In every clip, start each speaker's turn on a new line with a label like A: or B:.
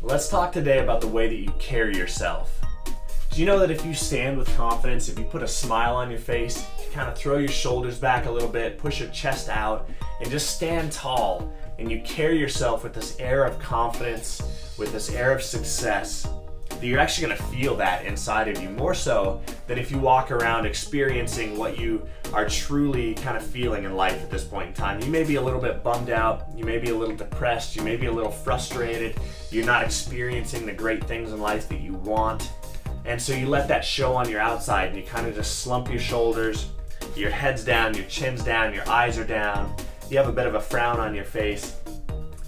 A: Let's talk today about the way that you carry yourself. Do you know that if you stand with confidence, if you put a smile on your face, you kind of throw your shoulders back a little bit, push your chest out, and just stand tall, and you carry yourself with this air of confidence, with this air of success, that you're actually going to feel that inside of you more so than if you walk around experiencing what you are truly kind of feeling in life at this point in time. You may be a little bit bummed out, you may be a little depressed, you may be a little frustrated, you're not experiencing the great things in life that you want, and so you let that show on your outside and you kind of just slump your shoulders, your head's down, your chin's down, your eyes are down, you have a bit of a frown on your face.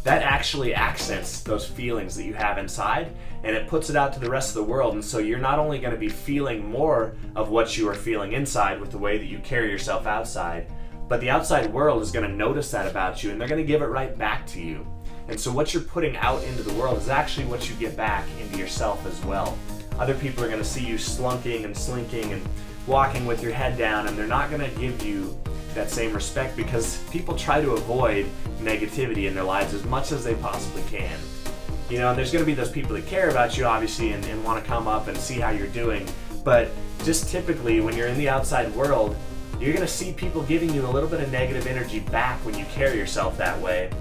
A: That actually accents those feelings that you have inside, and it puts it out to the rest of the world. And so you're not only going to be feeling more of what you are feeling inside with the way that you carry yourself outside, but the outside world is going to notice that about you, and they're going to give it right back to you. And so what you're putting out into the world is actually what you get back into yourself as well. Other people are going to see you slunking and slinking and walking with your head down, and they're not going to give you that same respect because people try to avoid negativity in their lives as much as they possibly can. You know, there's going to be those people that care about you, obviously, and want to come up and see how you're doing. But just typically, when you're in the outside world, you're going to see people giving you a little bit of negative energy back when you carry yourself that way.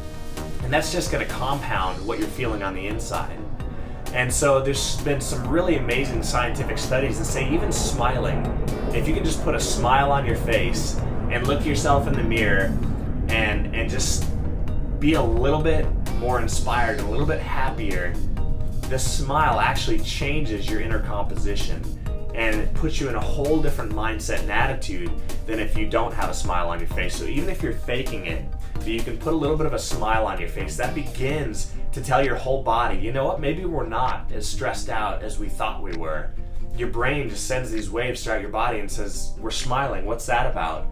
A: And that's just going to compound what you're feeling on the inside. And so there's been some really amazing scientific studies that say even smiling, if you can just put a smile on your face and look yourself in the mirror and just be a little bit more inspired, a little bit happier, the smile actually changes your inner composition and it puts you in a whole different mindset and attitude than if you don't have a smile on your face. So even if you're faking it, you can put a little bit of a smile on your face. That begins to tell your whole body, you know what, maybe we're not as stressed out as we thought we were. Your brain just sends these waves throughout your body and says, we're smiling, what's that about?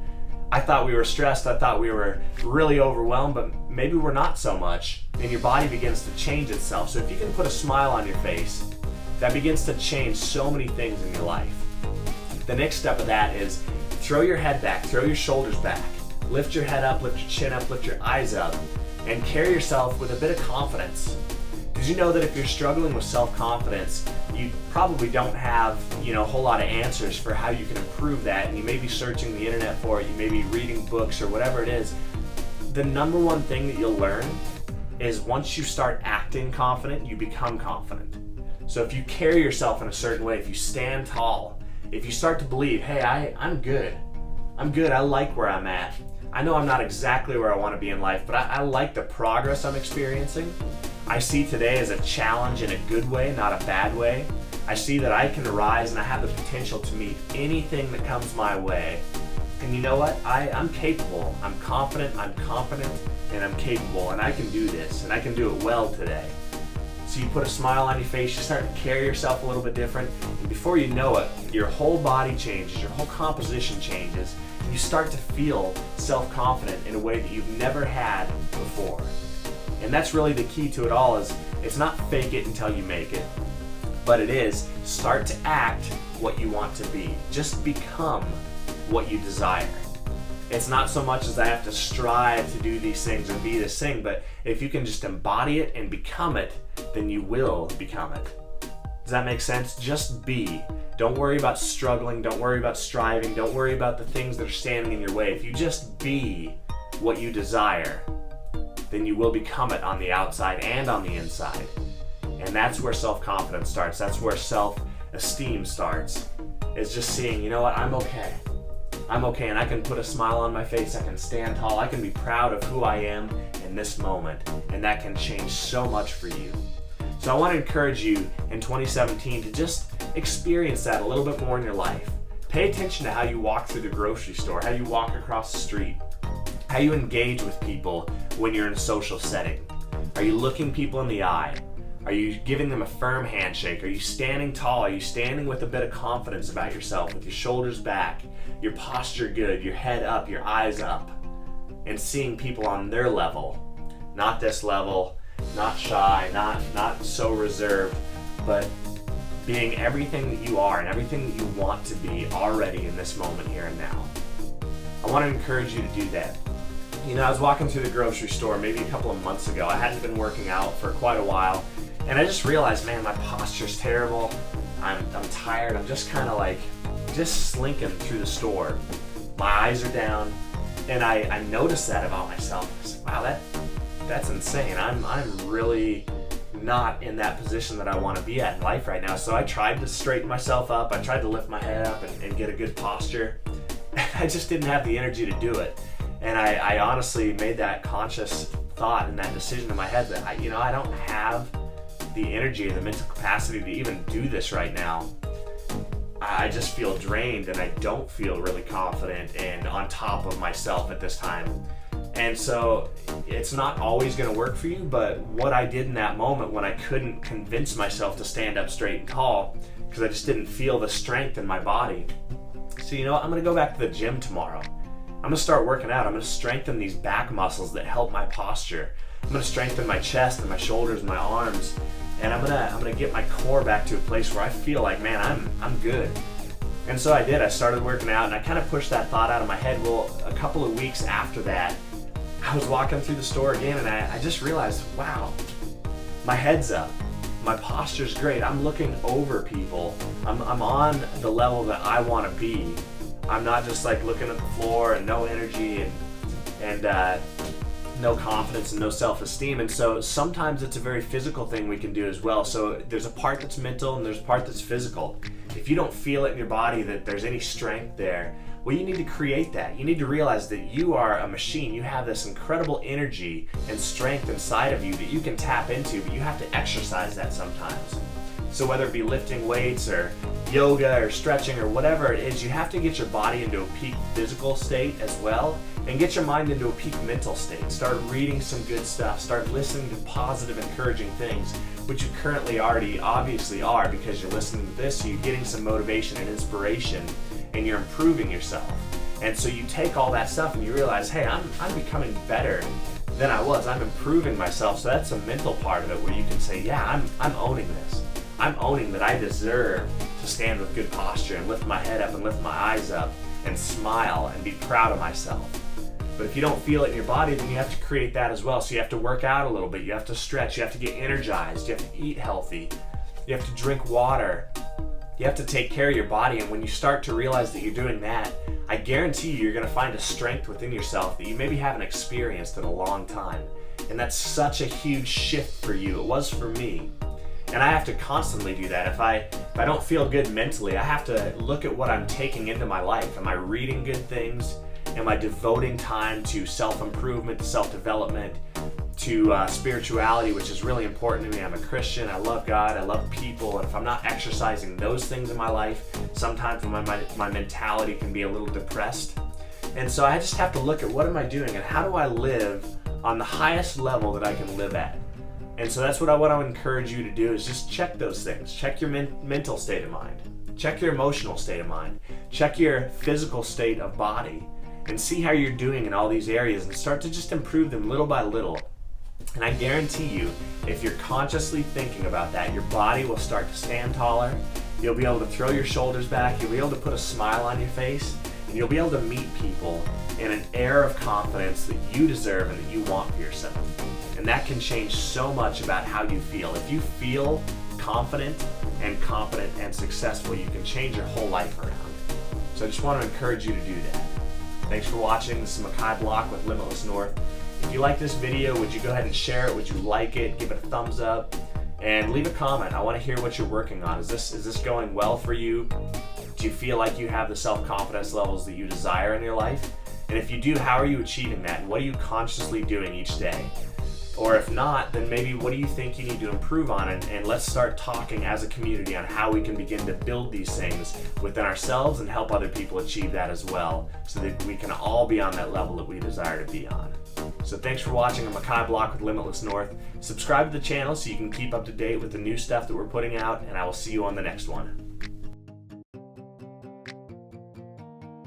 A: I thought we were stressed, I thought we were really overwhelmed, but maybe we're not so much. And your body begins to change itself. So if you can put a smile on your face, that begins to change so many things in your life. The next step of that is throw your head back, throw your shoulders back, lift your head up, lift your chin up, lift your eyes up, and carry yourself with a bit of confidence. Did you know that if you're struggling with self-confidence, you probably don't have, a whole lot of answers for how you can improve that, and you may be searching the internet for it, you may be reading books or whatever it is. The number one thing that you'll learn is once you start acting confident, you become confident. So if you carry yourself in a certain way, if you stand tall, if you start to believe, hey, I'm good, I like where I'm at. I know I'm not exactly where I want to be in life, but I like the progress I'm experiencing. I see today as a challenge in a good way, not a bad way. I see that I can rise and I have the potential to meet anything that comes my way. And you know what? I'm capable, I'm confident, I'm competent, and I'm capable, and I can do this, and I can do it well today. So you put a smile on your face, you start to carry yourself a little bit different, and before you know it, your whole body changes, your whole composition changes, and you start to feel self-confident in a way that you've never had before. And that's really the key to it all, is it's not fake it until you make it, but it is start to act what you want to be. Just become what you desire. It's not so much as I have to strive to do these things or be this thing, but if you can just embody it and become it, then you will become it. Does that make sense? Just be. Don't worry about struggling, don't worry about striving, don't worry about the things that are standing in your way. If you just be what you desire, then you will become it on the outside and on the inside. And that's where self-confidence starts. That's where self-esteem starts. It's just seeing, you know what, I'm okay, and I can put a smile on my face, I can stand tall, I can be proud of who I am in this moment, and that can change so much for you. So I want to encourage you in 2017 to just experience that a little bit more in your life. Pay attention to how you walk through the grocery store, how you walk across the street, how you engage with people when you're in a social setting. Are you looking people in the eye? Are you giving them a firm handshake? Are you standing tall? Are you standing with a bit of confidence about yourself, with your shoulders back, your posture good, your head up, your eyes up, and seeing people on their level, not this level, not shy, not so reserved, but being everything that you are and everything that you want to be already in this moment here and now. I want to encourage you to do that. I was walking through the grocery store maybe a couple of months ago. I hadn't been working out for quite a while, And I just realized, man, my posture's terrible. I'm tired. I'm just kind of like, just slinking through the store. My eyes are down. And I noticed that about myself. I said, wow, that's insane. I'm really not in that position that I want to be at in life right now. So I tried to straighten myself up. I tried to lift my head up and get a good posture. And I just didn't have the energy to do it. And I honestly made that conscious thought and that decision in my head that I don't have the energy or the mental capacity to even do this right now. I just feel drained and I don't feel really confident and on top of myself at this time. And so it's not always going to work for you, but what I did in that moment when I couldn't convince myself to stand up straight and tall because I just didn't feel the strength in my body. So you know what? I'm going to go back to the gym tomorrow. I'm going to start working out. I'm going to strengthen these back muscles that help my posture. I'm going to strengthen my chest and my shoulders and my arms. And I'm gonna get my core back to a place where I feel like, man, I'm good. And so I did. I started working out and I kind of pushed that thought out of my head. Well, a couple of weeks after that, I was walking through the store again and I just realized, wow, my head's up. My posture's great. I'm looking over people. I'm on the level that I want to be. I'm not just like looking at the floor and no energy and no confidence and no self-esteem. And so sometimes it's a very physical thing we can do as well. So there's a part that's mental and there's a part that's physical. If you don't feel it in your body that there's any strength there, well, you need to create that. You need to realize that you are a machine. You have this incredible energy and strength inside of you that you can tap into, but you have to exercise that sometimes. So whether it be lifting weights or yoga or stretching or whatever it is, you have to get your body into a peak physical state as well and get your mind into a peak mental state. Start reading some good stuff. Start listening to positive, encouraging things, which you currently already obviously are because you're listening to this, so you're getting some motivation and inspiration and you're improving yourself. And so you take all that stuff and you realize, hey, I'm becoming better than I was. I'm improving myself. So that's a mental part of it where you can say, yeah, I'm owning this. I'm owning that I deserve to stand with good posture and lift my head up and lift my eyes up and smile and be proud of myself. But if you don't feel it in your body, then you have to create that as well. So you have to work out a little bit. You have to stretch. You have to get energized. You have to eat healthy. You have to drink water. You have to take care of your body. And when you start to realize that you're doing that, I guarantee you're going to find a strength within yourself that you maybe haven't experienced in a long time. And that's such a huge shift for you. It was for me. And I have to constantly do that. If I don't feel good mentally, I have to look at what I'm taking into my life. Am I reading good things? Am I devoting time to self-improvement, to self-development, to spirituality, which is really important to me? I'm a Christian. I love God. I love people. And if I'm not exercising those things in my life, sometimes my mentality can be a little depressed. And so I just have to look at what am I doing and how do I live on the highest level that I can live at. And so that's what I want to encourage you to do is just check those things. Check your mental state of mind. Check your emotional state of mind. Check your physical state of body and see how you're doing in all these areas and start to just improve them little by little. And I guarantee you, if you're consciously thinking about that, your body will start to stand taller. You'll be able to throw your shoulders back. You'll be able to put a smile on your face. And you'll be able to meet people in an air of confidence that you deserve and that you want for yourself. And that can change so much about how you feel. If you feel confident and competent and successful, you can change your whole life around. So I just want to encourage you to do that. Thanks for watching. This is Makai Block with Limitless North. If you like this video, would you go ahead and share it? Would you like it? Give it a thumbs up and leave a comment. I want to hear what you're working on. Is this going well for you? Do you feel like you have the self-confidence levels that you desire in your life? And if you do, how are you achieving that? And what are you consciously doing each day? Or if not, then maybe what do you think you need to improve on? And let's start talking as a community on how we can begin to build these things within ourselves and help other people achieve that as well, so that we can all be on that level that we desire to be on. So thanks for watching. I'm Makai Block with Limitless North. Subscribe to the channel so you can keep up to date with the new stuff that we're putting out, and I will see you on the next one.